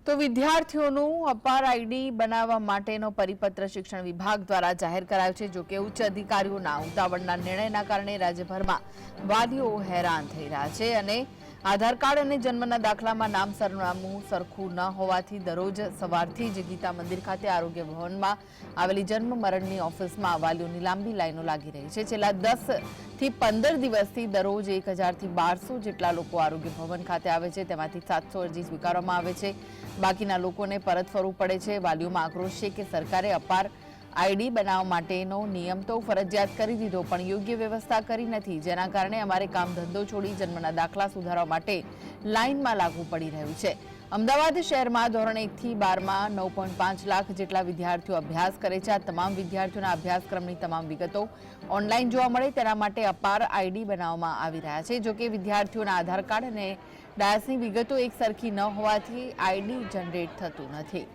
તો વિદ્યાર્થીઓનું અપાર આઈડી બનાવવા માટેનો પરિપત્ર શિક્ષણ વિભાગ દ્વારા જાહેર કરાયો છે। જો કે ઉચ્ચ અધિકારીઓના ઉતાવળના નિર્ણયના કારણે રાજ્યભરમાં વાલીઓ હેરાન થઈ રહ્યા છે અને આધાર કાર્ડ અને જન્મના દાખલામાં નામ સરનામું સરખું ન હોવાથી દરરોજ સવારથી જ ગીતા મંદિર ખાતે આરોગ્ય ભવનમાં આવેલી જન્મ મરણની ઓફિસમાં વાલીઓની લાંબી લાઈનો લાગી રહી છે। છેલ્લા 10 થી 15 દિવસથી દરરોજ 1000 થી 1200 જેટલા લોકો આરોગ્ય ભવન ખાતે આવે છે। તેમાંથી 700 અરજી સ્વીકારવામાં આવે છે। બાકીના લોકોને પરત ફરવું પડે છે। વાલીઓમાં આક્રોશ છે કે સરકારે અપાર આઈડી બનાવવા માટેનો નિયમ તો ફરજિયાત કરી દીધો પણ યોગ્ય વ્યવસ્થા કરી નથી, જેના કારણે અમારે કામ ધંધો છોડી જન્મના દાખલા સુધારવા માટે લાઇનમાં લાગવું પડી રહ્યું છે। અમદાવાદ શહેરમાં ધોરણ 1 થી 12માં 9.5 લાખ જેટલા વિદ્યાર્થીઓ અભ્યાસ કરે છે। આ તમામ વિદ્યાર્થીઓના અભ્યાસક્રમની તમામ વિગતો ઓનલાઈન જોવા મળે તેના માટે અપાર આઈડી બનાવવામાં આવી રહ્યા છે। જો કે વિદ્યાર્થીઓના આધાર કાર્ડ અને ડાયસની વિગતો એક સરખી ન હોવાથી આઈડી જનરેટ થતું નથી।